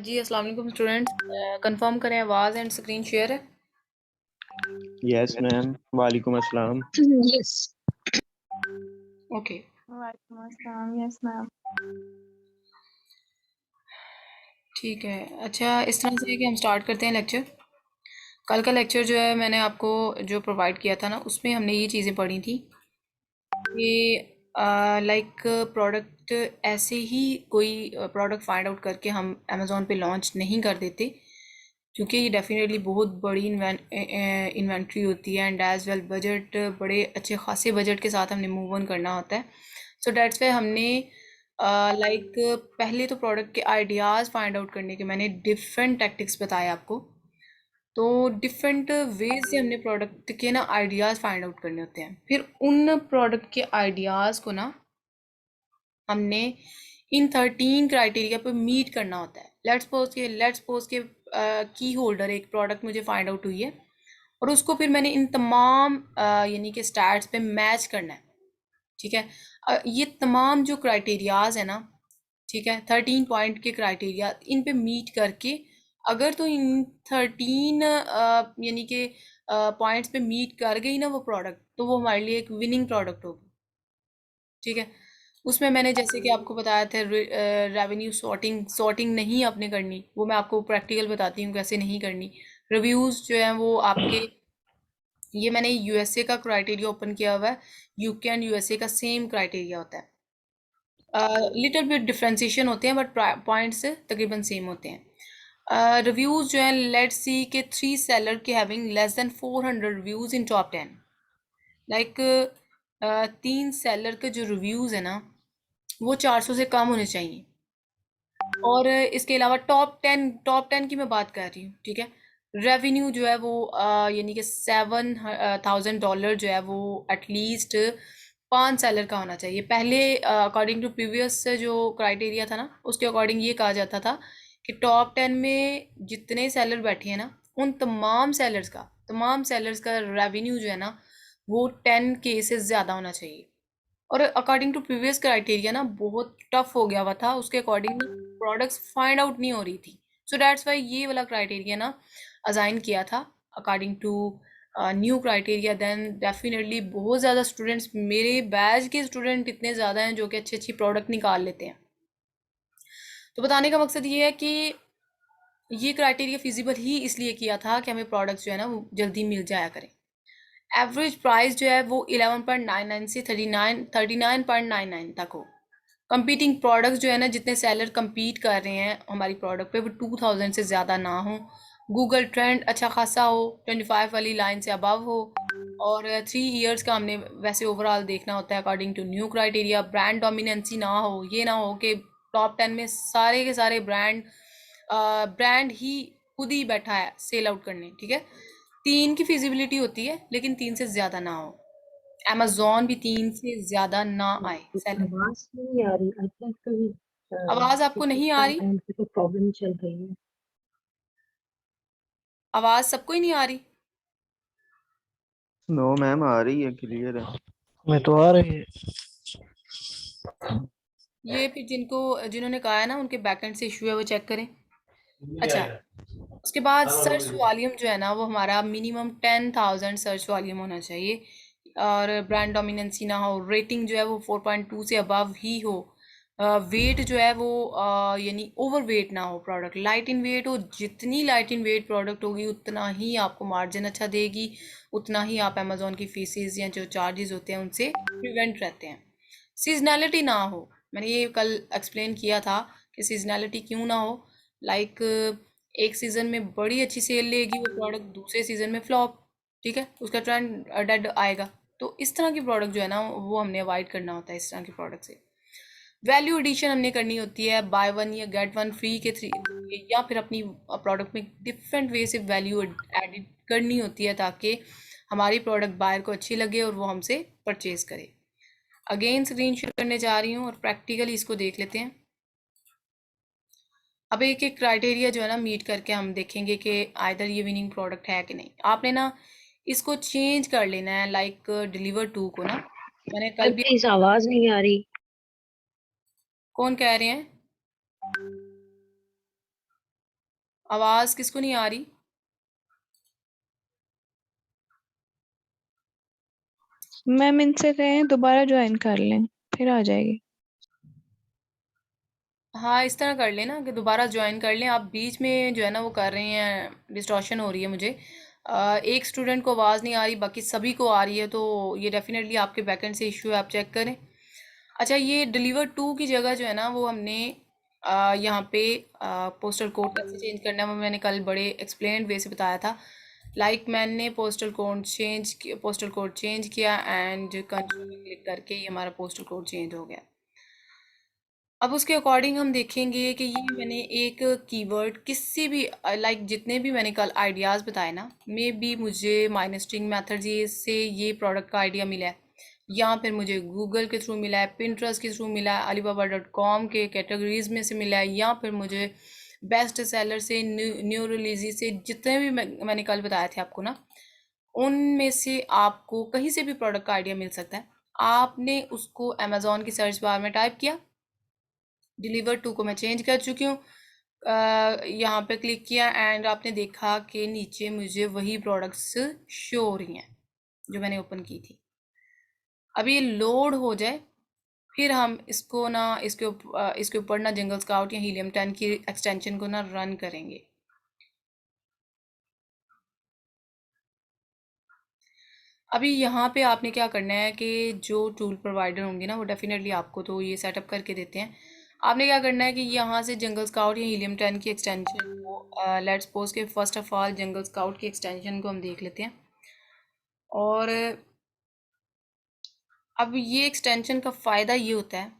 जी अस्सलाम वालेकुम students. Confirm करें आवाज़ एंड स्क्रीन शेयर है। यस मैम, वालेकुम अस्सलाम। Yes. ओके वालेकुम अस्सलाम। Yes ma'am. ठीक है। अच्छा, इस तरह से है कि हम स्टार्ट करते हैं लेक्चर। कल का लेक्चर जो है मैंने आपको जो प्रोवाइड किया था ना, उसमें हमने ये चीज़ें पढ़ी थी कि लाइक प्रोडक्ट ऐसे ही कोई प्रोडक्ट फाइंड आउट करके हम अमेज़ोन पे लॉन्च नहीं कर देते, क्योंकि ये डेफिनेटली बहुत बड़ी इन्वेंट्री होती है एंड एज वेल बजट, बड़े अच्छे खासे बजट के साथ हमने मूव ऑन करना होता है। सो डेट्स वाई हमने लाइक पहले तो प्रोडक्ट के आइडियाज़ फाइंड आउट करने के मैंने डिफरेंट टैक्टिक्स बताए आपको। तो डिफरेंट वेज से हमने प्रोडक्ट के ना आइडियाज़ फाइंड आउट करने होते हैं, फिर उन प्रोडक्ट के आइडियाज़ को ना हमने इन 13 क्राइटेरिया पे मीट करना होता है। लेट्स सपोज के की होल्डर एक प्रोडक्ट मुझे फाइंड आउट हुई है और उसको फिर मैंने इन तमाम यानी कि स्टैट्स पे मैच करना है। ठीक है। ये तमाम जो क्राइटेरियाज है ना, ठीक है, 13 पॉइंट के क्राइटेरिया इन पे मीट करके अगर तो इन 13 यानी कि पॉइंट्स पे मीट कर गई ना वो प्रोडक्ट, तो वो हमारे लिए एक विनिंग प्रोडक्ट होगी। ठीक है। उसमें मैंने जैसे कि आपको बताया था रेवेन्यू सॉर्टिंग नहीं आपने करनी, वो मैं आपको प्रैक्टिकल बताती हूँ कैसे नहीं करनी। रिव्यूज़ जो हैं वो आपके, ये मैंने यूएसए का क्राइटेरिया ओपन किया हुआ है। यूके एंड यूएसए का सेम क्राइटेरिया होता है, लिटिल बिट डिफ्रेंसिएशन होते हैं बट पॉइंट्स तकरीबन सेम होते हैं। रिव्यूज़ जो हैं, लेट्स सी के 3 सेलर के हैविंग लेस देन 400 रिव्यूज़ इन टॉप 10। लाइक 3 सेलर के जो रिव्यूज़ है ना, वो 400 से कम होने चाहिए। और इसके अलावा टॉप टेन की मैं बात कर रही हूँ। ठीक है। रेवेन्यू जो है वो यानी कि $7,000 जो है वो एटलीस्ट 5 सेलर का होना चाहिए। पहले अकॉर्डिंग टू प्रीवियस जो क्राइटेरिया था ना, उसके अकॉर्डिंग ये कहा जाता था कि टॉप 10 में जितने सेलर बैठे हैं ना, उन तमाम सेलर्स का रेवेन्यू जो है ना, वो 10K से ज़्यादा होना चाहिए। और अकॉर्डिंग टू प्रीवियस क्राइटेरिया ना बहुत टफ हो गया हुआ था, उसके अकॉर्डिंग प्रोडक्ट्स फाइंड आउट नहीं हो रही थी। सो दैट्स वाई ये वाला क्राइटेरिया ना असाइन किया था according to new criteria. Then definitely बहुत ज़्यादा स्टूडेंट्स, मेरे बैच के स्टूडेंट इतने ज़्यादा हैं जो कि अच्छी अच्छी प्रोडक्ट निकाल लेते हैं। तो बताने का मकसद ये है कि ये क्राइटेरिया फिजिबल ही इसलिए किया था कि हमें प्रोडक्ट्स जो है ना वो जल्दी मिल जाया करें। एवरेज प्राइस जो है वो 11.99 से 39.99 तक हो। कंपीटिंग प्रोडक्ट्स जो है ना, जितने सेलर compete कर रहे हैं हमारी प्रोडक्ट पे, वो 2000 से ज़्यादा ना हो। गूगल ट्रेंड अच्छा खासा हो, 25 वाली लाइन से अबव हो। और 3 ईयर्स का हमने वैसे ओवरऑल देखना होता है according to new criteria. Brand dominancy ना हो, ये ना हो कि टॉप 10 में सारे के सारे ब्रांड ही खुद ही बैठा है सेल आउट करने। ठीक है। 3 की फिजिबिलिटी होती है, लेकिन 3 से ज़्यादा ना हो। अमेजोन भी 3 से ज़्यादा ना आए सेलर। आवाज नहीं आ रही। आई थिंक कहीं आवाज़ आपको किसी नहीं आ का रही? एंड पे तो प्रॉब्लम चल रही है। आवाज़ सबको ही नहीं आ रही? नो मैम, आ रही है, क्लियर है। मैं तो आ रही है। ये फिर जिन्होंने कहा है ना उनके बैकएंड से इशू है, वो चेक करें। अच्छा, उसके बाद सर्च वॉल्यूम जो है ना, वो हमारा मिनिमम 10,000 सर्च वॉल्यूम होना चाहिए। और ब्रांड डोमिनेंसी ना हो। रेटिंग जो है वो 4.2 से अबव ही हो। वेट जो है वो यानी ओवर वेट ना हो प्रोडक्ट, लाइट इन वेट हो। जितनी लाइट इन वेट प्रोडक्ट होगी उतना ही आपको मार्जिन अच्छा देगी, उतना ही आप अमेजोन की फीसेस या जो चार्जेस होते हैं उनसे प्रिवेंट रहते हैं। सीजनैलिटी ना हो, मैंने ये कल एक्सप्लेन किया था कि सीजनैलिटी क्यों ना हो। लाइक एक सीज़न में बड़ी अच्छी सेल लेगी वो प्रोडक्ट, दूसरे सीज़न में फ्लॉप। ठीक है, उसका ट्रेंड डेड आएगा। तो इस तरह की प्रोडक्ट जो है ना वो हमने अवॉइड करना होता है इस तरह की प्रोडक्ट से। वैल्यू एडिशन हमने करनी होती है, बाय वन या गेट वन फ्री के थ्री, या फिर अपनी प्रोडक्ट में डिफरेंट वे से वैल्यू एडिट करनी होती है ताकि हमारी प्रोडक्ट बायर को अच्छी लगे और वो हमसे परचेज करे। अगेन स्क्रीन शेयर करने जा रही हूँ और प्रैक्टिकली इसको देख लेते हैं। अब एक एक क्राइटेरिया जो है ना मीट करके हम देखेंगे कि आइदर ये विनिंग प्रोडक्ट है कि नहीं। आपने ना इसको चेंज कर लेना है, लाइक डिलीवर टू को ना मैंने कल भी। प्लीज आवाज नहीं आ रही। कौन कह रहे हैं? आवाज़ किसको नहीं आ रही? मैम इनसे कहें दोबारा ज्वाइन कर लें, फिर आ जाएगी। हाँ, इस तरह कर लें ना कि दोबारा ज्वाइन कर लें। आप बीच में जो है ना वो कर रही हैं, डिस्टॉर्शन हो रही है मुझे। एक स्टूडेंट को आवाज़ नहीं आ रही, बाकी सभी को आ रही है, तो ये डेफिनेटली आपके बैकएंड से इशू है, आप चेक करें। अच्छा, ये डिलीवर टू की जगह जो है ना वो हमने यहाँ पे पोस्टल कोड कैसे चेंज करना है वो मैंने कल बड़े एक्सप्लेन्ड वे से बताया था। मैंने पोस्टल कोड चेंज किया एंड कंटिन्यू क्लिक करके ये हमारा पोस्टल कोड चेंज हो गया। अब उसके अकॉर्डिंग हम देखेंगे कि ये मैंने एक कीवर्ड किसी भी जितने भी मैंने कल आइडियाज़ बताए ना, मे बी मुझे माइनस्ट्रिंग मेथड ये से ये प्रोडक्ट का आइडिया मिला है, या फिर मुझे गूगल के थ्रू मिला है, पिंटरेस्ट के थ्रू मिला है, alibaba.com के कैटेगरीज में से मिला है, या फिर मुझे बेस्ट सेलर से, न्यू रिलीजी से, जितने भी मैंने कल बताए थे आपको ना, उनमें से आपको कहीं से भी प्रोडक्ट का आइडिया मिल सकता है। आपने उसको अमेजोन की सर्च बार में टाइप किया, डिलीवर टू को मैं चेंज कर चुकी हूँ, यहाँ पे क्लिक किया एंड आपने देखा कि नीचे मुझे वही प्रोडक्ट्स शो हो रही हैं जो मैंने ओपन की थी। अब ये लोड हो जाए, फिर हम इसको ना इसके ऊपर ना जंगल स्काउट या हीलियम 10 की एक्सटेंशन को ना रन करेंगे। अभी यहाँ पे आपने क्या करना है कि जो टूल प्रोवाइडर होंगे ना वो डेफिनेटली आपको तो ये सेटअप करके देते हैं। आपने क्या करना है कि यहाँ से जंगल स्काउट या हीलियम 10 की एक्सटेंशन को लेट्स सपोज के first of all jungle scout की एक्सटेंशन को हम देख लेते हैं। और अब ये एक्सटेंशन का फ़ायदा ये होता है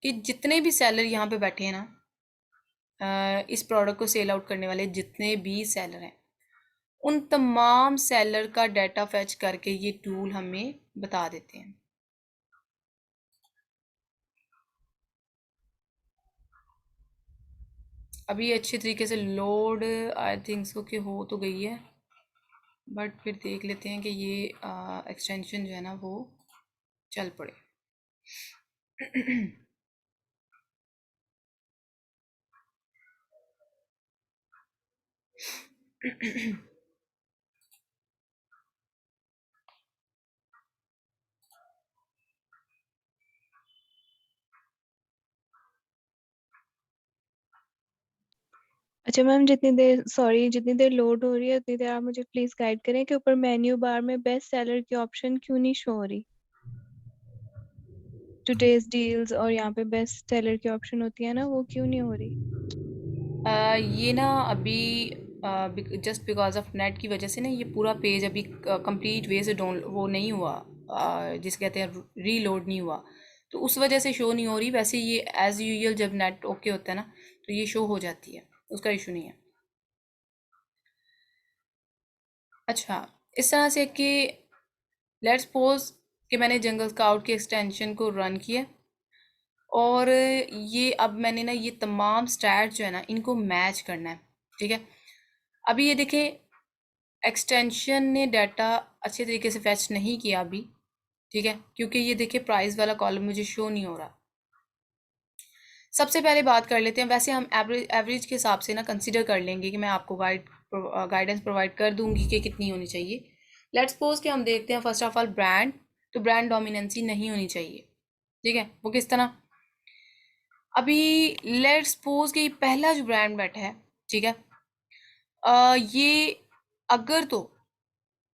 कि जितने भी सेलर यहाँ पे बैठे हैं ना, इस प्रोडक्ट को सेल आउट करने वाले जितने भी सेलर हैं, उन तमाम सेलर का डाटा फैच करके ये टूल हमें बता देते हैं। अभी अच्छी तरीके से लोड आई थिंक सो कि हो तो गई है, बट फिर देख लेते हैं कि ये एक्सटेंशन जो है ना वो चल पड़े। अच्छा मैम, जितनी देर लोड हो रही है उतनी देर आप मुझे प्लीज गाइड करें कि ऊपर मेन्यू बार में बेस्ट सेलर की ऑप्शन क्यों नहीं शो हो रही। टुडेज डील्स और यहाँ पे बेस्ट सेलर की ऑप्शन होती है ना, वो क्यों नहीं हो रही। ये ना अभी जस्ट बिकॉज ऑफ नेट की वजह से ना ये पूरा पेज अभी कंप्लीट वे से डाउन वो नहीं हुआ, जिसे कहते हैं रीलोड नहीं हुआ, तो उस वजह से शो नहीं हो रही। वैसे ये एज़ यूजुअल जब नेट ओके होता है ना तो ये शो हो जाती है, उसका इशू नहीं है। अच्छा, इस तरह से कि लेट्स सपोज कि मैंने जंगल स्काउट के एक्सटेंशन को रन किया और ये अब मैंने ना ये तमाम स्टैट जो है ना इनको मैच करना है, ठीक है। अभी ये देखें, एक्सटेंशन ने डाटा अच्छे तरीके से फैच नहीं किया अभी, ठीक है, क्योंकि ये देखिए प्राइस वाला कॉलम मुझे शो नहीं हो रहा। सबसे पहले बात कर लेते हैं, वैसे हम एवरेज के हिसाब से ना कंसीडर कर लेंगे कि मैं आपको गाइडेंस प्रोवाइड कर दूंगी कि कितनी होनी चाहिए। लेट्स सपोज कि हम देखते हैं फर्स्ट ऑफ ऑल ब्रांड, तो ब्रांड डोमिनेंसी नहीं होनी चाहिए, ठीक है। वो किस तरह, अभी लेट्स सपोज कि पहला जो ब्रांड बैठा है, ठीक है, ये अगर तो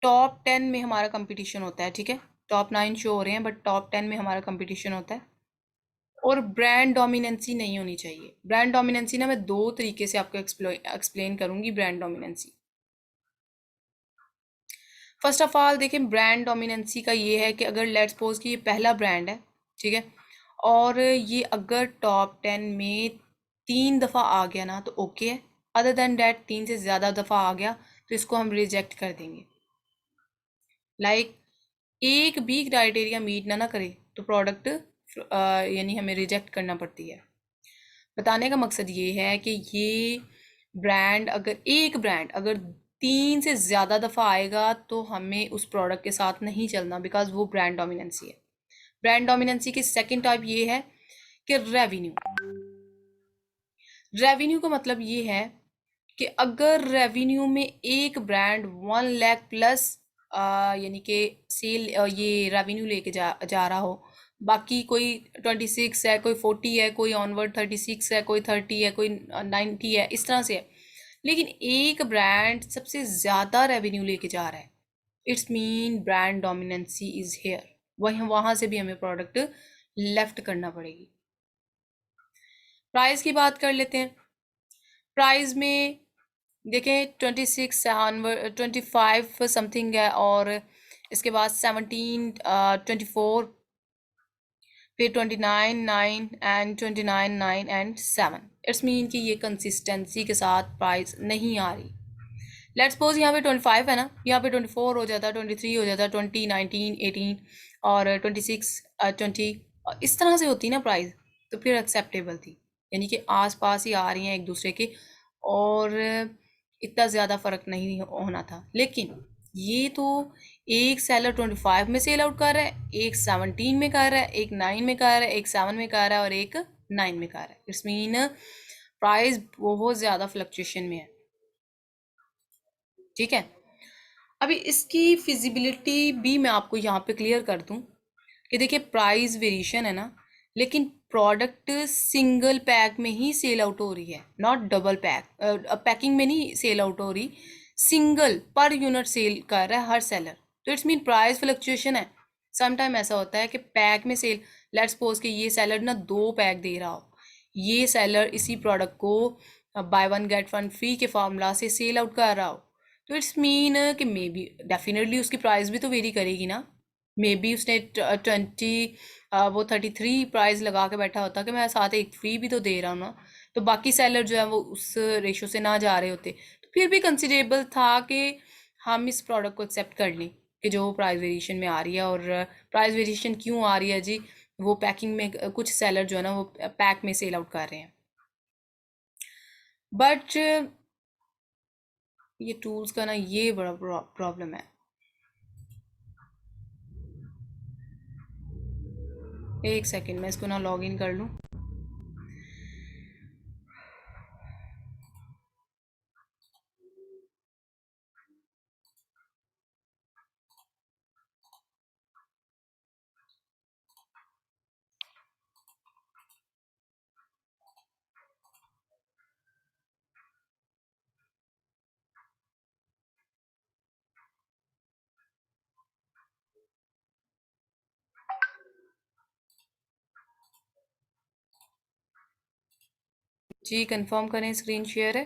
टॉप 10 में हमारा कंपटीशन होता है, ठीक है, टॉप 9 शो हो रहे हैं बट टॉप 10 में हमारा कंपटीशन होता है, और ब्रांड डोमिनेंसी नहीं होनी चाहिए। ब्रांड डोमिनेंसी ना मैं दो तरीके से आपको एक्सप्लेन करूंगी brand dominancy. First of all देखें, ब्रांड डोमिनेंसी का ये है कि अगर लेट्स सपोज कि ये पहला ब्रांड है, ठीक है, और ये अगर टॉप 10 में 3 दफ़ा आ गया ना तो ओके है, अदर देन डैट 3 से ज़्यादा दफ़ा आ गया तो इसको हम रिजेक्ट कर देंगे। एक भी क्राइटेरिया मीट ना करे तो प्रोडक्ट यानी हमें रिजेक्ट करना पड़ती है। बताने का मकसद ये है कि ये एक ब्रांड अगर 3 से ज़्यादा दफ़ा आएगा तो हमें उस प्रोडक्ट के साथ नहीं चलना, बिकॉज वो ब्रांड डोमिनेंसी है। ब्रांड डोमिनेंसी की सेकंड टाइप ये है कि रेवेन्यू का मतलब ये है कि अगर रेवेन्यू में एक ब्रांड 1 लाख प्लस यानी कि सेल ये रेवेन्यू लेके जा रहा हो, बाकी कोई 26 है, कोई 40 है, कोई ऑनवर्ड 36 है, कोई 30 है, कोई 90 है, इस तरह से है, लेकिन एक ब्रांड सबसे ज़्यादा रेवेन्यू लेके जा रहा है, it's mean brand dominancy is here. वहाँ से भी हमें प्रोडक्ट लेफ्ट करना पड़ेगी। प्राइस की बात कर लेते हैं। प्राइस में देखें 26 ऑनवर्ड 25 समथिंग है, और इसके बाद 17 24, फिर 29 9 एंड 29 9 एंड 7। इट्स मीन कि ये कंसिस्टेंसी के साथ प्राइस नहीं आ रही। लेट्स सपोज यहाँ पे 25 है ना, यहाँ पे 24 हो जाता, 23 हो जाता, 20 19 18 और 26 20, इस तरह से होती ना प्राइस, तो फिर एक्सेप्टेबल थी, यानी कि आस पास ही आ रही हैं एक दूसरे के, और इतना ज़्यादा फ़र्क नहीं होना था। लेकिन ये तो एक सेलर 25 में सेल आउट कर रहा है, एक 17 में कर रहा है, एक 9 में कर रहा है, एक 7 में कर रहा है और एक 9 में कर रहा है। इट्स मीन प्राइस बहुत ज़्यादा फ्लक्चुएशन में है। ठीक है, अभी इसकी फिजिबिलिटी भी मैं आपको यहाँ पे क्लियर कर दूँ कि देखिए प्राइस वेरिएशन है ना, लेकिन प्रोडक्ट सिंगल पैक में ही सेल आउट हो रही है, नॉट डबल पैक, पैकिंग में नहीं सेल आउट हो रही, सिंगल पर यूनिट सेल कर रहा है हर सेलर, तो इट्स मीन प्राइस फ्लक्चुएशन है। समटाइम ऐसा होता है कि पैक में सेल, लेट्स सपोज कि ये सेलर ना 2 पैक दे रहा हो, ये सेलर इसी प्रोडक्ट को बाय 1 गेट 1 फ्री के फार्मूला से सेल आउट कर रहा हो, तो इट्स मीन कि मे बी डेफिनेटली उसकी प्राइस भी तो वेरी करेगी ना। मे बी उसने 20 वो 33 प्राइस लगा के बैठा होता कि मैं साथ एक फ्री भी तो दे रहा हूँ ना, तो बाकी सेलर जो है वो उस रेशो से ना जा रहे होते, तो फिर भी कंसिडरेबल था कि हम इस प्रोडक्ट को एक्सेप्ट कर लें कि जो प्राइस वेरिएशन में आ रही है। और प्राइस वेरिएशन क्यों आ रही है जी, वो पैकिंग में कुछ सेलर जो है ना वो पैक में सेल आउट कर रहे हैं। बट ये टूल्स का ना ये बड़ा प्रॉब्लम है। एक सेकंड मैं इसको ना लॉग इन कर लूँ। जी कंफर्म करें स्क्रीन शेयर है।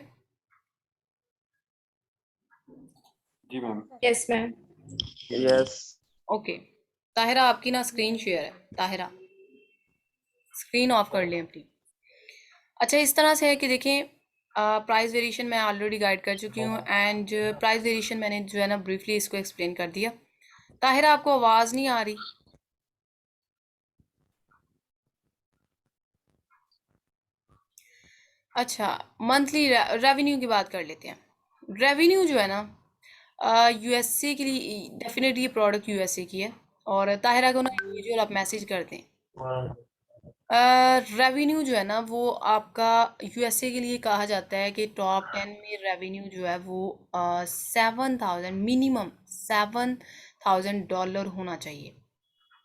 जी ma'am. Yes ma'am. Yes okay, Tahira आपकी ना स्क्रीन शेयर है, ताहिरा स्क्रीन ऑफ कर लें अपनी। अच्छा, इस तरह से है कि देखें प्राइस वेरिएशन मैं ऑलरेडी गाइड कर चुकी हूँ, एंड प्राइस वेरिएशन मैंने जो है ना ब्रीफली इसको एक्सप्लेन कर दिया। ताहिरा आपको आवाज़ नहीं आ रही? अच्छा, मंथली रेवेन्यू की बात कर लेते हैं। रेवेन्यू जो है ना यूएसए के लिए, डेफिनेटली ये प्रोडक्ट यूएसए की है, और ताहिरा को ना इंडिविजुअल आप मैसेज कर दें। रेवेन्यू जो है ना वो आपका यूएसए के लिए कहा जाता है कि टॉप 10 में रेवेन्यू जो है वो 7,000 मिनिमम $7,000 होना चाहिए।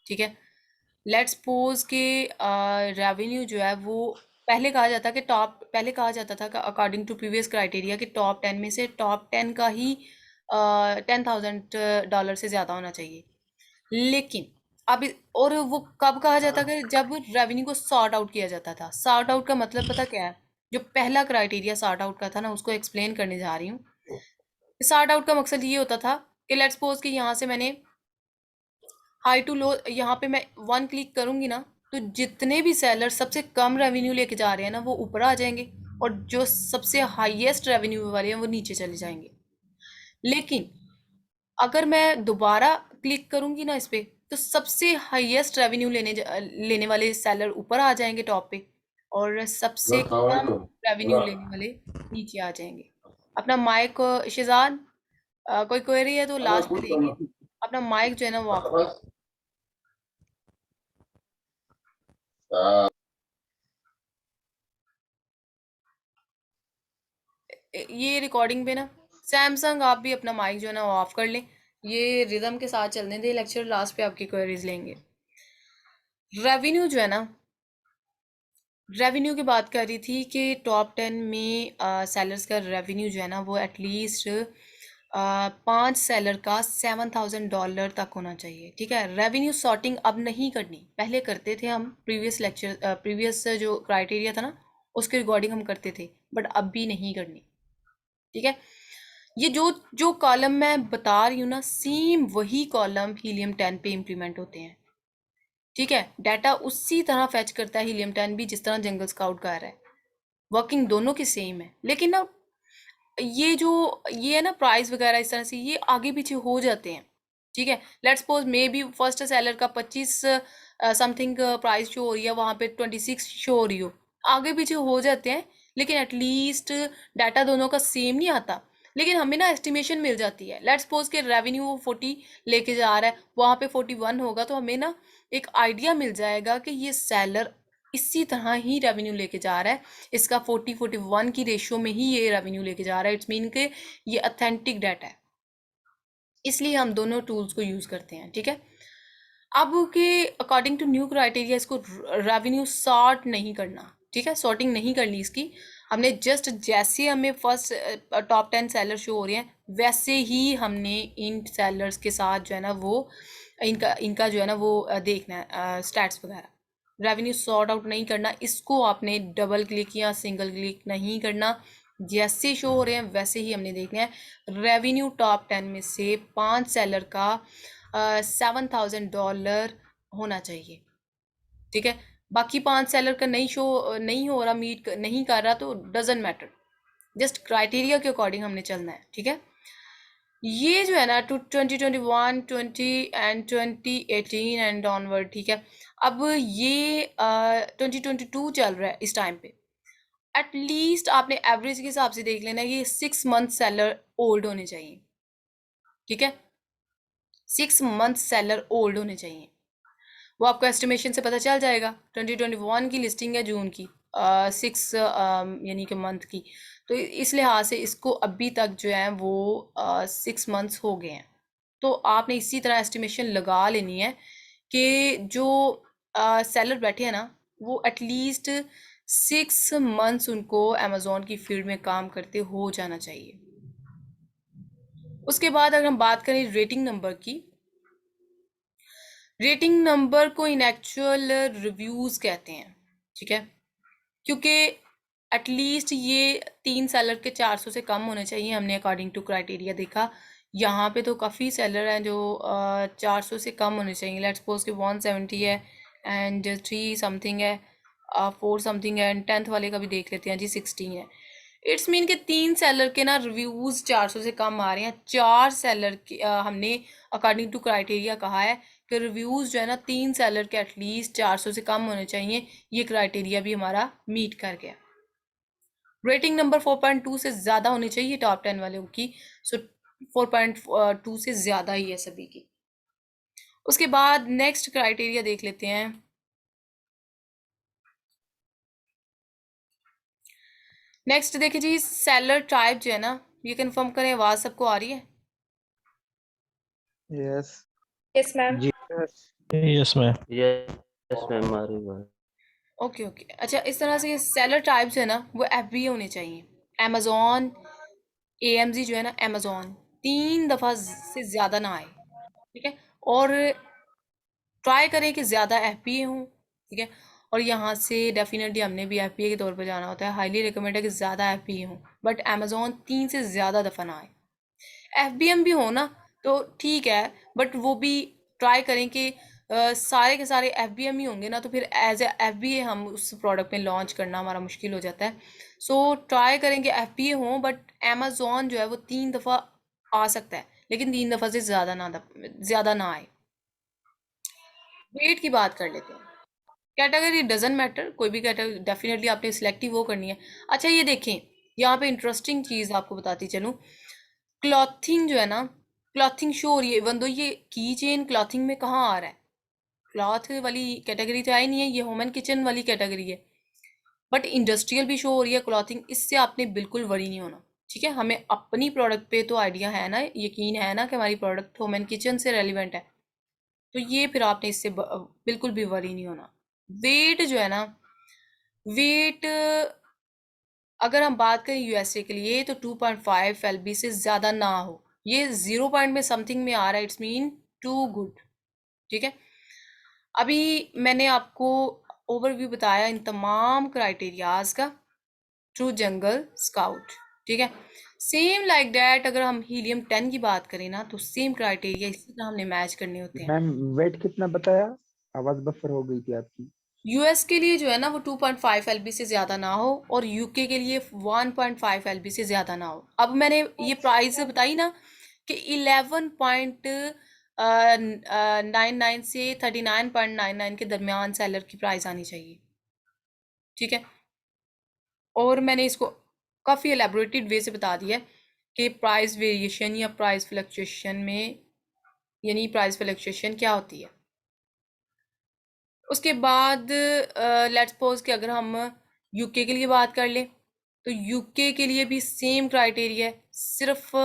ठीक है, लेट्स सपोज के रेवेन्यू जो है वो पहले कहा जाता था कि अकॉर्डिंग टू प्रीवियस क्राइटेरिया कि टॉप 10 में से टॉप 10 का ही $10,000 से ज़्यादा होना चाहिए। लेकिन अब और वो कब कहा जाता कि जब रेवेन्यू को सॉर्ट आउट किया जाता था। सॉर्ट आउट का मतलब पता क्या है? जो पहला क्राइटेरिया सॉर्ट आउट का था ना, उसको एक्सप्लेन करने जा रही हूँ। सॉर्ट आउट का मकसद ये होता था कि लेट्स सपोज कि यहाँ से मैंने हाई टू लो, यहाँ पे मैं 1 क्लिक करूंगी ना, तो जितने भी सेलर सबसे कम रेवेन्यू लेके जा रहे हैं ना वो ऊपर आ जाएंगे, और जो सबसे हाईएस्ट रेवेन्यू वाले हैं वो नीचे चले जाएंगे। लेकिन अगर मैं दोबारा क्लिक करूंगी ना इस पे, तो सबसे हाईएस्ट रेवेन्यू लेने वाले सेलर ऊपर आ जाएंगे टॉप पे, और सबसे कम रेवेन्यू लेने वाले नीचे आ जाएंगे। अपना माइक शिजान, कोई क्वेरी है तो लास्ट में देंगे। अपना माइक जो है ना वो ऑफ कर। ये रिकॉर्डिंग पे ना सैमसंग आप भी अपना माइक जो है ना वो ऑफ कर लें, ये रिदम के साथ चलने दें लेक्चर, लास्ट पे आपकी क्वेरीज लेंगे। रेवेन्यू जो है ना, रेवेन्यू की बात कर रही थी कि टॉप 10 में सेलर्स का रेवेन्यू जो है ना वो एटलीस्ट 5 सेलर का $7,000 तक होना चाहिए। ठीक है, रेवेन्यू सॉर्टिंग अब नहीं करनी, पहले करते थे हम, प्रीवियस जो क्राइटेरिया था ना उसके रिकॉर्डिंग हम करते थे, बट अब भी नहीं करनी। ठीक है, ये जो जो कॉलम मैं बता रही हूँ ना, सेम वही कॉलम हीलियम 10 पे इम्प्लीमेंट होते हैं। ठीक है, डाटा उसी तरह फैच करता है हीलियम 10 भी जिस तरह जंगल स्काउट का आ रहा है, वर्किंग दोनों की सेम है। लेकिन ना ये है ना प्राइस वगैरह इस तरह से ये आगे पीछे हो जाते हैं। ठीक है, let's suppose may be first seller का 25 समथिंग प्राइस शो हो रही है, वहाँ पे 26 शो हो रही हो, आगे पीछे हो जाते हैं, लेकिन एटलीस्ट डाटा दोनों का सेम नहीं आता, लेकिन हमें ना एस्टिमेशन मिल जाती है। लेट्स सपोज के रेवेन्यू वो 40 लेके जा रहा है, वहाँ पे 41 होगा, तो हमें ना एक आइडिया मिल जाएगा कि ये सेलर इसी तरह ही रेवेन्यू लेके जा रहा है, इसका 40-41 की रेशियो में ही ये रेवेन्यू लेके जा रहा है। इट्स मीन के ये ऑथेंटिक डाटा है, इसलिए हम दोनों टूल्स को यूज़ करते हैं। ठीक है, अब के अकॉर्डिंग टू न्यू क्राइटेरिया इसको रेवेन्यू सॉर्ट नहीं करना। ठीक है, सॉर्टिंग नहीं करनी इसकी, हमने जस्ट जैसे हमें फर्स्ट टॉप 10 सेलर शो हो रहे हैं वैसे ही हमने इन सेलर्स के साथ जो है ना वो इनका जो है ना वो देखना है स्टैट्स वगैरह। रेवेन्यू सॉर्ट आउट नहीं करना, इसको आपने डबल क्लिक या सिंगल क्लिक नहीं करना, जैसे शो हो रहे हैं वैसे ही हमने देखना है। रेवेन्यू टॉप 10 में से 5 सेलर का $7,000 होना चाहिए। ठीक है, बाकी 5 सेलर का नहीं हो रहा, मीट नहीं कर रहा, तो डजेंट मैटर, जस्ट क्राइटेरिया के अकॉर्डिंग हमने चलना है। ठीक है, ये जो है ना 2021, 20 एंड 2018 एंड ऑनवर्ड। ठीक है, अब ये 2022 चल रहा है इस टाइम पे, एटलीस्ट आपने एवरेज के हिसाब से देख लेना, ये 6 मंथ सेलर ओल्ड होने चाहिए। ठीक है, 6 मंथ सेलर ओल्ड होने चाहिए, वो आपको एस्टिमेशन से पता चल जाएगा। 2021 की लिस्टिंग है जून की, 6 यानी कि मंथ की, तो इस लिहाज से इसको अभी तक जो है वो 6 मंथ्स हो गए हैं। तो आपने इसी तरह एस्टिमेशन लगा लेनी है कि जो सेलर बैठे हैं ना वो एटलीस्ट 6 मंथ्स उनको अमेज़ोन की फील्ड में काम करते हो जाना चाहिए। उसके बाद अगर हम बात करें रेटिंग नंबर की, रेटिंग नंबर को इन एक्चुअल रिव्यूज़ कहते हैं। ठीक है, क्योंकि एटलीस्ट ये 3 सेलर के 400 से कम होने चाहिए, हमने अकॉर्डिंग टू क्राइटेरिया देखा। यहाँ पे तो काफ़ी सेलर हैं जो 400 से कम होने चाहिए। लेट्स सपोज कि 170 है एंड 3 समथिंग है, 4 समथिंग है, एंड 10th वाले का भी देख लेते हैं जी, 16 है। इट्स मीन के 3 सेलर के ना रिव्यूज़ 400 से कम आ रहे हैं, 4 सेलर के हमने अकॉर्डिंग टू क्राइटेरिया कहा है कि रिव्यूज़ जो है ना 3 सेलर के एटलीस्ट 400 से कम होने चाहिए। ये क्राइटेरिया भी हमारा मीट कर गया। रेटिंग नंबर 4.2 से ज़्यादा होनी चाहिए टॉप 10 वालों की, सो 4.2 से ज़्यादा ही है सभी की। उसके बाद नेक्स्ट क्राइटेरिया देख लेते हैं। नेक्स्ट देखिए जी, सेलर टाइप जो है ना, ये कंफर्म करें, आवाज़ सबको आ रही है? Yes yes ma'am. जी। Yes ma'am. यस मैम, आ रही है। ओके ओके, अच्छा, इस तरह से सेलर टाइप्स है ना वो FBA होने चाहिए। अमेज़ॉन AMZ जो है ना, अमेज़ॉन 3 दफ़ा से ज़्यादा ना आए। ठीक है, और ट्राई करें कि ज़्यादा FBA हों। ठीक है, और यहाँ से डेफिनेटली हमने भी FBA के तौर पर जाना होता है, हाईली रिकमेंड है कि ज़्यादा FBA हों, बट अमेज़ॉन 3 से ज़्यादा दफ़ा ना आए। FBM भी हो ना तो ठीक है, बट वो भी ट्राई करें कि सारे के सारे FBM ही होंगे ना, तो फिर एज ए FBA हम उस प्रोडक्ट में लॉन्च करना हमारा मुश्किल हो जाता है। सो ट्राई करें कि FBA हों, बट अमेज़ॉन जो है वो 3 दफ़ा आ सकता है, लेकिन 3 दफ़ा से ज़्यादा ना आए। वेट की बात कर लेते हैं। कैटेगरी डजेंट मैटर, कोई भी कैटेगरी डेफिनेटली आपने सिलेक्टिव वो करनी है। अच्छा, ये देखें, यहाँ पे इंटरेस्टिंग चीज़ आपको बताती चलूँ, क्लॉथिंग जो है ना, क्लॉथिंग शो हो रही है, इवन दो ये की चेन क्लॉथिंग में कहाँ आ रहा है, क्लॉथ वाली कैटेगरी तो आई नहीं है, ये होम एंड किचन वाली कैटेगरी है, बट इंडस्ट्रियल भी शो हो रही है क्लॉथिंग। इससे आपने बिल्कुल वरी नहीं होना, ठीक है, हमें अपनी प्रोडक्ट पे तो आइडिया है ना, यकीन है ना कि हमारी प्रोडक्ट होम एंड किचन से रेलिवेंट है, तो ये फिर आपने इससे बिल्कुल भी वरी नहीं होना। वेट जो है ना, वेट अगर हम बात करें यूएसए के लिए तो 2.5 एलबी से ज़्यादा ना हो, ये 0 पॉइंट में समथिंग में आ रहा है, इट्स मीन टू गुड। ठीक है, अभी मैंने आपको ओवरव्यू बताया इन तमाम क्राइटेरियाज का थ्रू जंगल स्काउट। ठीक है, सेम लाइक दैट अगर हम हीलियम 10 की बात करें ना, तो सेम क्राइटेरिया इसी तरह हमने मैच करने होते हैं। मैम वेट कितना बताया? आवाज बफर हो गई थी आपकी। यूएस के लिए जो है ना वो 2.5 एलबी से ज़्यादा ना हो, और यूके के लिए 1.5 एलबी से ज़्यादा ना हो। अब मैंने ये प्राइस बताई ना कि 11.99 से 39.99 के दरमियान सेलर की प्राइस आनी चाहिए। ठीक है, और मैंने इसको काफ़ी एलेबोरेटेड वे से बता दिया है कि प्राइस वेरिएशन या प्राइस फ्लक्चुएशन में, यानी प्राइस फ्लक्चुएशन क्या होती है। उसके बाद लेट्स सपोज कि अगर हम यूके के लिए बात कर लें, तो यूके के लिए भी सेम क्राइटेरिया है, सिर्फ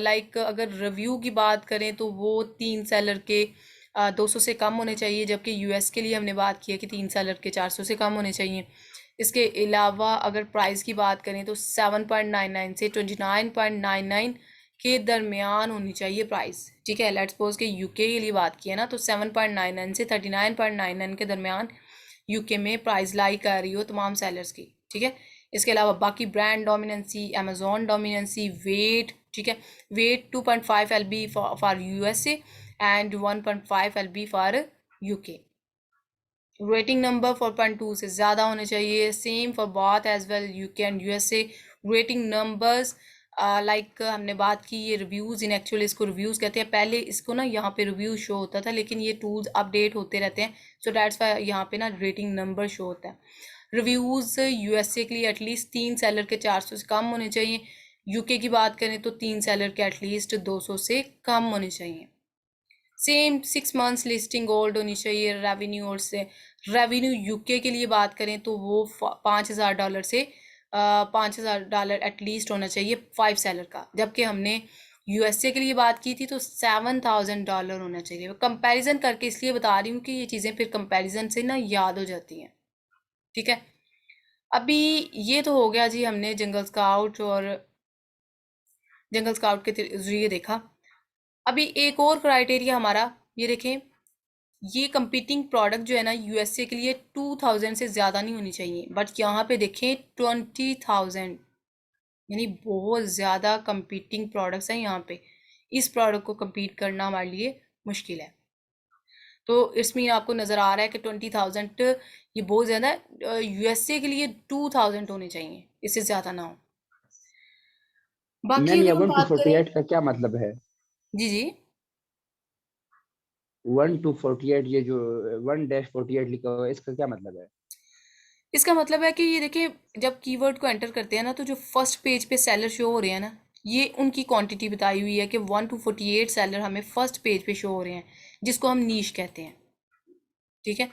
लाइक अगर रिव्यू की बात करें तो वो 3 सेलर के 200 से कम होने चाहिए, जबकि यूएस के लिए हमने बात की है कि 3 सेलर के 400 से कम होने चाहिए। इसके अलावा अगर प्राइस की बात करें तो 7.99 से 29.99 के दरमियान होनी चाहिए प्राइस। ठीक है, लेट्स सपोज कि यूके के लिए बात की है ना, तो 7.99 से 39.99 के दरमियान यूके में प्राइस लाई कर रही हो तमाम सेलर्स की। ठीक है, इसके अलावा बाकी brand dominancy, Amazon dominancy, weight, ठीक है, weight 2.5 LB for USA and 1.5 LB for UK. Rating number 4.2 से ज़्यादा होने चाहिए, same for both as well UK and USA. Rating numbers like हमने बात की, ये रिव्यूज़ इन एक्चुअली इसको रिव्यूज़ कहते हैं। पहले इसको ना यहाँ पे रिव्यू शो होता था, लेकिन ये टूल्स अपडेट होते रहते हैं, सो डैट्स वाई यहाँ पे ना रेटिंग नंबर शो होता है। रिव्यूज़ यूएसए के लिए एटलीस्ट 3 सेलर के 400 से कम होने चाहिए, यूके की बात करें तो 3 सेलर के एटलीस्ट 200 से कम होने चाहिए। सेम 6 मंथ्स लिस्टिंग गोल्ड होनी चाहिए। रेवेन्यू और से रेवेन्यू यूके के लिए बात करें तो वो $5,000 से $5,000 एटलीस्ट होना चाहिए 5 सेलर का, जबकि हमने यूएसए के लिए बात की थी तो $7,000 होना चाहिए। कंपैरिजन करके इसलिए बता रही हूँ कि ये चीज़ें फिर कंपैरिजन से ना याद हो जाती हैं। ठीक है, अभी ये तो हो गया जी, हमने जंगल स्काउट के जरिए देखा। अभी एक और क्राइटेरिया हमारा, ये देखें, ये कंपीटिंग प्रोडक्ट जो है ना यूएसए के लिए 2000 से ज़्यादा नहीं होनी चाहिए, बट यहाँ पे देखें 20,000, यानी बहुत ज़्यादा कंपीटिंग प्रोडक्ट्स हैं यहाँ पे। इस प्रोडक्ट को compete करना हमारे लिए मुश्किल है। तो इसमें आपको नज़र आ रहा है कि 20,000 ये बहुत ज़्यादा, यूएसए के लिए 2000 होने चाहिए, इससे ज़्यादा ना हो। बाकी मैम ये अगर हम 1 to बात करें, 48 का क्या मतलब है? जी जी, 1 to 48, ये जो 1-48 लिखा हुआ है, इसका क्या मतलब है? इसका मतलब है कि ये देखिए, जब कीवर्ड को एंटर करते हैं ना, तो जो फर्स्ट पेज पे सेलर शो हो रहे हैं ना, ये उनकी क्वांटिटी बताई हुई है कि 1 to 48 सेलर हमें फर्स्ट पेज पे शो हो रहे हैं, जिसको हम नीश कहते हैं। ठीक है,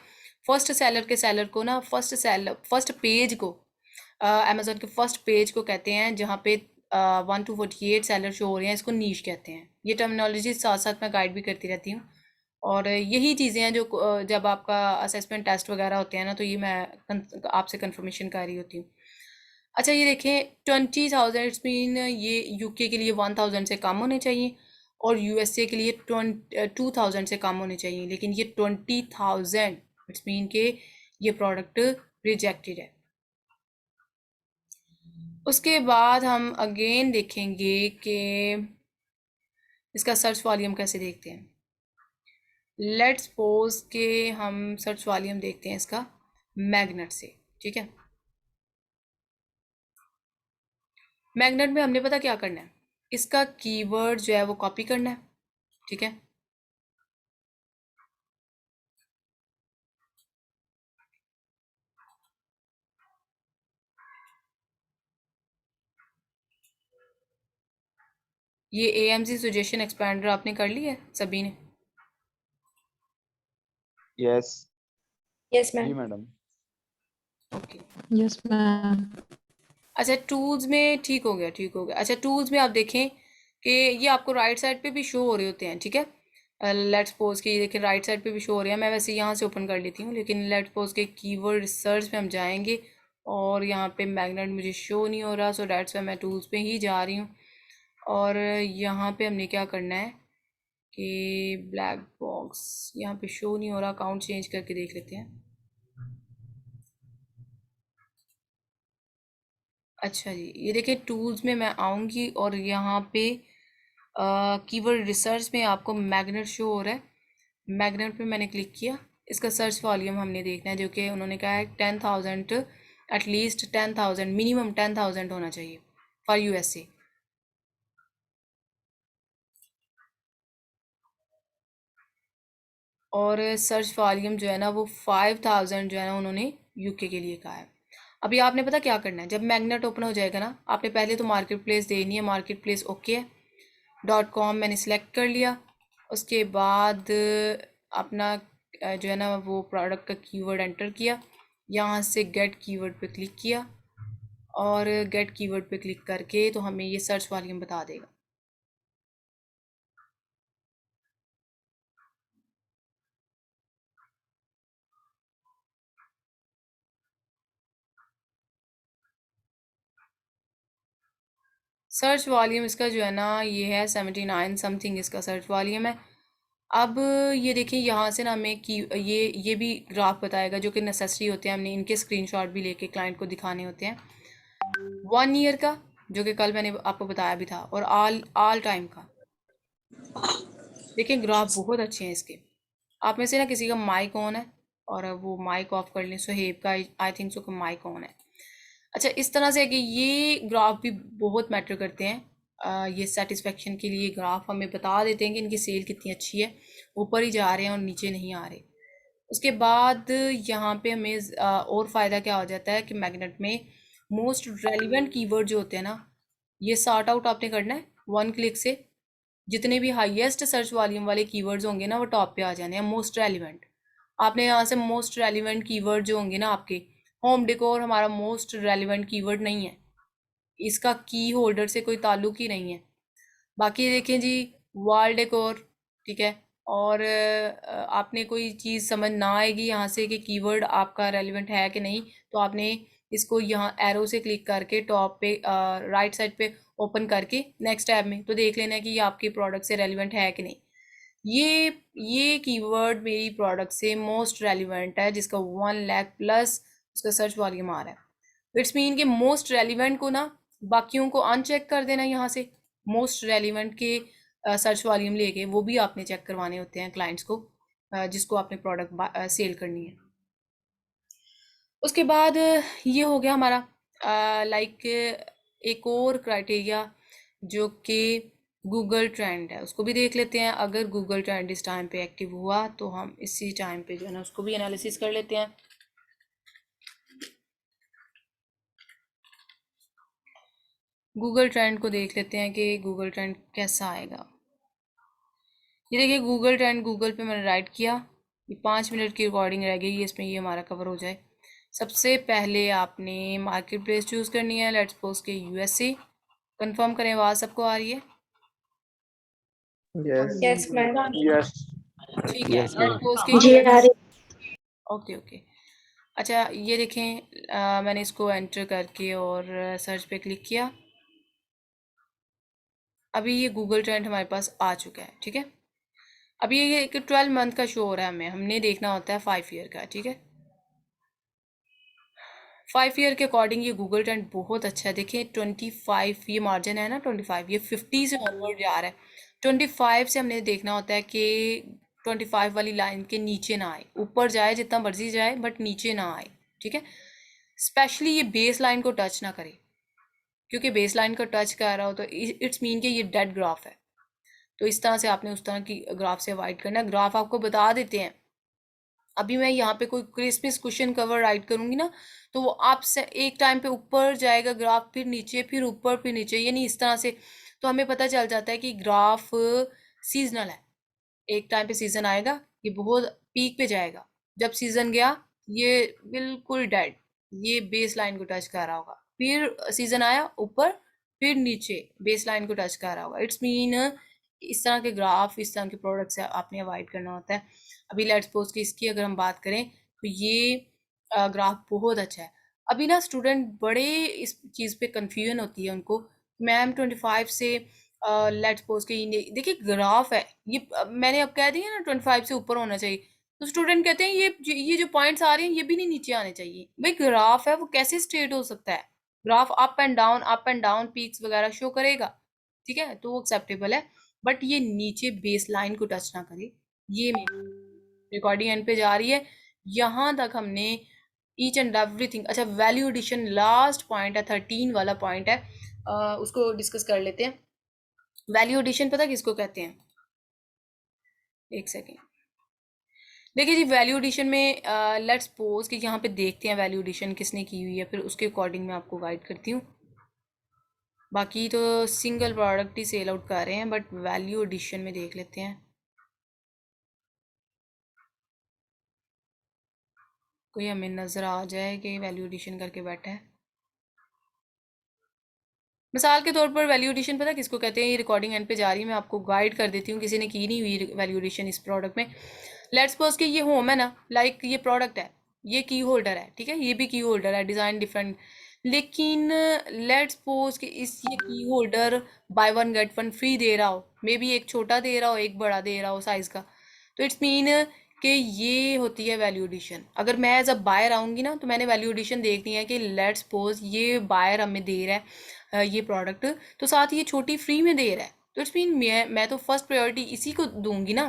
फर्स्ट सेलर के सेलर को ना, फर्स्ट पेज को, अमेजोन के फर्स्ट पेज को कहते हैं, जहाँ पे 1 to 48 सेलर शो हो रहे हैं, इसको नीश कहते हैं। ये टर्मिनोलॉजी साथ साथ मैं गाइड भी करती रहती हूँ, और यही चीज़ें हैं जो जब आपका असेसमेंट टेस्ट वगैरह होते हैं ना, तो ये मैं आपसे कंफर्मेशन कर रही होती हूँ। अच्छा, ये देखें 20,000 इट्स मीन ये यूके के लिए 1,000 से कम होने चाहिए, और यूएसए के लिए 2,000 से कम होने चाहिए, लेकिन ये 20,000 इट्स मीन के ये प्रोडक्ट रिजेक्टेड है। उसके बाद हम अगेन देखेंगे कि इसका सर्च वॉल्यूम कैसे देखते हैं। लेट्स सपोज के हम सर्च वॉल्यूम देखते हैं इसका मैग्नेट से। ठीक है, मैग्नेट में हमने पता क्या करना है, इसका कीवर्ड जो है वो कॉपी करना है। ठीक है, ये AMZ सजेशन एक्सपेंडर आपने कर लिया है सभी ने? यस। यस जी ma'am. Madam. Okay, yes ma'am. अच्छा टूल्स में ठीक हो गया, ठीक हो गया। अच्छा टूल्स में आप देखें कि ये आपको राइट साइड पे भी शो हो रहे होते हैं, ठीक है। लेट्स सपोज कि देखिए राइट साइड पे भी शो हो रहे हैं। मैं वैसे यहाँ से ओपन कर लेती हूँ, लेकिन लेट्स सपोज के कीवर्ड सर्च पे हम जाएंगे और यहाँ पे मैग्नेट मुझे शो नहीं हो रहा, सो डेट्स वाई मैं टूल्स पे ही जा रही हूँ। और यहाँ पे हमने क्या करना है कि ब्लैक बॉक्स यहाँ पे शो नहीं हो रहा, अकाउंट चेंज करके देख लेते हैं। अच्छा जी, ये देखिए टूल्स में मैं आऊँगी और यहाँ पे कीवर्ड रिसर्च में आपको मैग्नेट शो हो रहा है। मैग्नेट पे मैंने क्लिक किया। इसका सर्च वॉल्यूम हमने देखना है, जो कि उन्होंने कहा है 10,000, एटलीस्ट 10,000, मिनिमम 10,000 होना चाहिए फॉर यूएसए। और सर्च वॉल्यूम जो है ना वो 5,000 जो है ना उन्होंने यूके के लिए कहा है। अभी आपने पता क्या करना है, जब मैग्नेट ओपन हो जाएगा ना, आपने पहले तो मार्केट प्लेस देनी है। मार्केट प्लेस ओके है, .com मैंने सिलेक्ट कर लिया। उसके बाद अपना जो है ना वो प्रोडक्ट का कीवर्ड एंटर किया। यहाँ से गेट कीवर्ड पे क्लिक किया और गेट कीवर्ड पे क्लिक करके तो हमें ये सर्च वॉल्यूम बता देगा। सर्च वॉल्यूम इसका जो है ना ये है 79 समथिंग इसका सर्च वॉल्यूम है। अब ये देखिए यहाँ से ना हमें की ये भी ग्राफ बताएगा, जो कि नेसेसरी होते हैं। हमने इनके स्क्रीनशॉट भी लेके क्लाइंट को दिखाने होते हैं। 1 ईयर का, जो कि कल मैंने आपको बताया भी था, और ऑल टाइम का। देखिए ग्राफ बहुत अच्छे हैं इसके। आप में से ना किसी का माइक ऑन है और वो माइक ऑफ कर लें। सुहेब का आई थिंक सो का माइक ऑन है। अच्छा इस तरह से कि ये ग्राफ भी बहुत मैटर करते हैं। ये सेटिस्फेक्शन के लिए ग्राफ हमें बता देते हैं कि इनकी सेल कितनी अच्छी है, ऊपर ही जा रहे हैं और नीचे नहीं आ रहे। उसके बाद यहाँ पे हमें और फ़ायदा क्या हो जाता है कि मैग्नेट में मोस्ट रेलिवेंट कीवर्ड जो होते हैं ना, ये सॉर्ट आउट आपने करना है 1 क्लिक से। जितने भी हाईएस्ट सर्च वॉल्यूम वाले कीवर्ड्स होंगे ना वो टॉप पे आ जाने हैं, मोस्ट रेलिवेंट। आपने यहाँ से मोस्ट रेलिवेंट कीवर्ड जो होंगे ना आपके, होम डेकोर हमारा मोस्ट रेलिवेंट कीवर्ड नहीं है, इसका की होल्डर से कोई ताल्लुक ही नहीं है। बाकी देखें जी वॉल डेकोर, ठीक है। और आपने कोई चीज़ समझ ना आएगी यहाँ से कि कीवर्ड आपका रेलिवेंट है कि नहीं, तो आपने इसको यहाँ एरो से क्लिक करके टॉप पे राइट साइड पे ओपन करके नेक्स्ट टैब में तो देख लेना है कि ये आपके प्रोडक्ट से रेलिवेंट है कि नहीं। ये कीवर्ड मेरी प्रोडक्ट से मोस्ट रेलिवेंट है, जिसका 1 लाख प्लस उसका सर्च वॉल्यूम आ रहा है। इट्स मीन कि मोस्ट रेलिवेंट को ना बाकियों को अनचेक कर देना यहाँ से। मोस्ट रेलिवेंट के सर्च वॉल्यूम लेके वो भी आपने चेक करवाने होते हैं क्लाइंट्स को, जिसको आपने प्रोडक्ट सेल करनी है। उसके बाद ये हो गया हमारा लाइक एक और क्राइटेरिया जो कि गूगल ट्रेंड है, उसको भी देख लेते हैं। अगर गूगल ट्रेंड इस टाइम पे एक्टिव हुआ तो हम इसी टाइम पे जो है ना उसको भी एनालिसिस कर लेते हैं। गूगल ट्रेंड को देख लेते हैं कि गूगल ट्रेंड कैसा आएगा। ये देखिए गूगल ट्रेंड, गूगल पे मैंने राइट किया। ये 5 मिनट की रिकॉर्डिंग रह गई है, इसमें ये हमारा कवर हो जाए। सबसे पहले आपने मार्केट प्लेस चूज़ करनी है। लेट्स सपोज के यूएसए। कंफर्म करें, आवाज़ सबको आ रही है? Yes yes ma'am. यस ठीक है। Yes, let's ma'am. सपोज के जी आ रही। Okay okay. अच्छा ये देखें मैंने इसको एंटर करके और सर्च पे क्लिक किया। अभी ये गूगल ट्रेंड हमारे पास आ चुका है, ठीक है। अभी ये एक 12 मंथ का शो हो रहा है हमें, हमने देखना होता है 5 ईयर का, ठीक है। 5 ईयर के अकॉर्डिंग ये गूगल ट्रेंड बहुत अच्छा है। देखिए 25 ये मार्जिन है ना, 25 ये 50 से ऑनवर्ड जा रहा है। 25 से हमने देखना होता है कि 25 वाली लाइन के नीचे ना आए, ऊपर जाए जितना मर्जी जाए बट नीचे ना आए, ठीक है। स्पेशली ये बेस लाइन को टच ना करे, क्योंकि बेस लाइन को टच कर रहा हो तो इट्स मीन कि ये डेड ग्राफ है। तो इस तरह से आपने उस तरह की ग्राफ से अवॉइड करना है। ग्राफ आपको बता देते हैं। अभी मैं यहाँ पे कोई क्रिसमस क्वेश्चन कवर राइट करूँगी ना, तो वो आपसे एक टाइम पे ऊपर जाएगा ग्राफ, फिर नीचे, फिर ऊपर, फिर नीचे, यानी इस तरह से। तो हमें पता चल जाता है कि ग्राफ सीजनल है। एक टाइम पे सीजन आएगा, ये बहुत पीक पे जाएगा। जब सीजन गया ये बिल्कुल डेड, ये बेस लाइन को टच कर रहा होगा। फिर सीजन आया ऊपर, फिर नीचे बेस लाइन को टच कर रहा होगा। इट्स मीन इस तरह के ग्राफ, इस तरह के प्रोडक्ट से आपने अवॉइड करना होता है। अभी लेट्स सपोज कि इसकी अगर हम बात करें तो ये ग्राफ बहुत अच्छा है। अभी ना स्टूडेंट बड़े इस चीज़ पे कंफ्यूजन होती है उनको, मैम 25 से लेट्स सपोज कि देखिए ग्राफ है ये, मैंने अब कह दिया ना 25 से ऊपर होना चाहिए, तो स्टूडेंट कहते हैं ये जो पॉइंट्स आ रहे हैं ये भी नहीं नीचे आने चाहिए। भाई ग्राफ है वो कैसे स्ट्रेट हो सकता है? Graph up and down peaks वगैरह शो करेगा, ठीक है, तो वो एक्सेप्टेबल है, बट ये नीचे बेस लाइन को टच ना करे। ये मेरी रिकॉर्डिंग एंड पे जा रही है, यहाँ तक हमने ईच एंड एवरीथिंग। अच्छा, वैल्यू एडिशन लास्ट पॉइंट है, 13 वाला पॉइंट है, उसको डिस्कस कर लेते हैं। वैल्यू एडिशन पता किसको कहते हैं? एक सेकेंड, देखिए जी, वैल्यू एडिशन में लेट्स सपोज कि यहाँ पे देखते हैं वैल्यू एडिशन किसने की हुई है, फिर उसके अकॉर्डिंग मैं आपको गाइड करती हूँ। बाकी तो सिंगल प्रोडक्ट ही सेल आउट कर रहे हैं, बट वैल्यू एडिशन में देख लेते हैं कोई हमें नज़र आ जाए कि वैल्यू एडिशन करके बैठा है। मिसाल के तौर पर वैल्यू एडिशन पता किसको कहते हैं? ये रिकॉर्डिंग एंड पे जा रही है, मैं आपको गाइड कर देती हूँ, किसी ने की नहीं हुई वैल्यू एडिशन इस प्रोडक्ट में। लेट्स सपोज कि ये होम है ना, लाइक ये प्रोडक्ट है, ये की होल्डर है, ठीक है, ये भी की होल्डर है, डिज़ाइन डिफरेंट, लेकिन लेट्स सपोज कि इस ये की holder buy one get one free दे रहा हो, मे बी एक छोटा दे रहा हो एक बड़ा दे रहा हो साइज़ का, तो इट्स मीन कि ये होती है वैल्यू एडिशन। अगर मैं एज अ बायर आऊँगी ना तो मैंने वैल्यू एडिशन देखनी है कि लेट्स सपोज ये बायर हमें दे रहा है ये प्रोडक्ट, तो साथ ही ये छोटी फ्री में दे रहा है, तो इट्स मीन मैं तो फर्स्ट प्रायोरिटी इसी को दूंगी ना।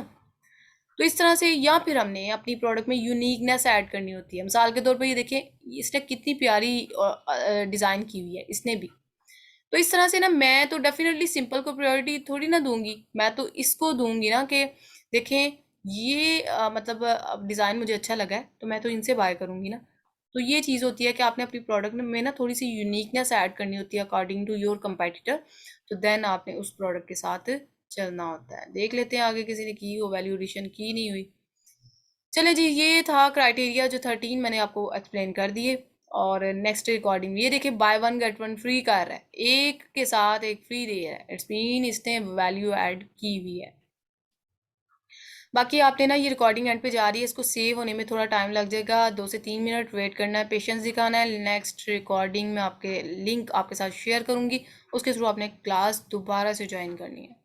तो इस तरह से, या फिर हमने अपनी प्रोडक्ट में यूनिकनेस ऐड करनी होती है। मिसाल के तौर पर ये देखिए, इसने कितनी प्यारी डिज़ाइन की हुई है इसने भी, तो इस तरह से ना मैं तो डेफिनेटली सिंपल को प्रायोरिटी थोड़ी ना दूंगी, मैं तो इसको दूंगी ना कि देखें ये मतलब अब डिज़ाइन मुझे अच्छा लगा है तो मैं तो इनसे बाय करूंगी ना। तो ये चीज़ होती है कि आपने अपनी प्रोडक्ट में ना थोड़ी सी यूनिकनेस ऐड करनी होती है अकॉर्डिंग टू योर कंपेटिटर, तो देन आपने उस प्रोडक्ट के साथ चलना होता है। देख लेते हैं आगे किसी ने की हो वैल्यू एडिशन, की नहीं हुई। चले जी, ये था क्राइटेरिया जो 13 मैंने आपको एक्सप्लेन कर दिए। और नेक्स्ट रिकॉर्डिंग ये देखिए, bye one get one free कर रहा है, एक के साथ एक फ्री दे रहा है, इट्स मीन इसने वैल्यू ऐड की हुई है। बाकी आपने ना ये रिकॉर्डिंग एंड पे जा रही है, इसको सेव होने में थोड़ा टाइम लग जाएगा, 2 से 3 मिनट वेट करना है, पेशेंस दिखाना है। नेक्स्ट रिकॉर्डिंग में आपके लिंक आपके साथ शेयर करूँगी, उसके थ्रू आपने क्लास दोबारा से ज्वाइन करनी है।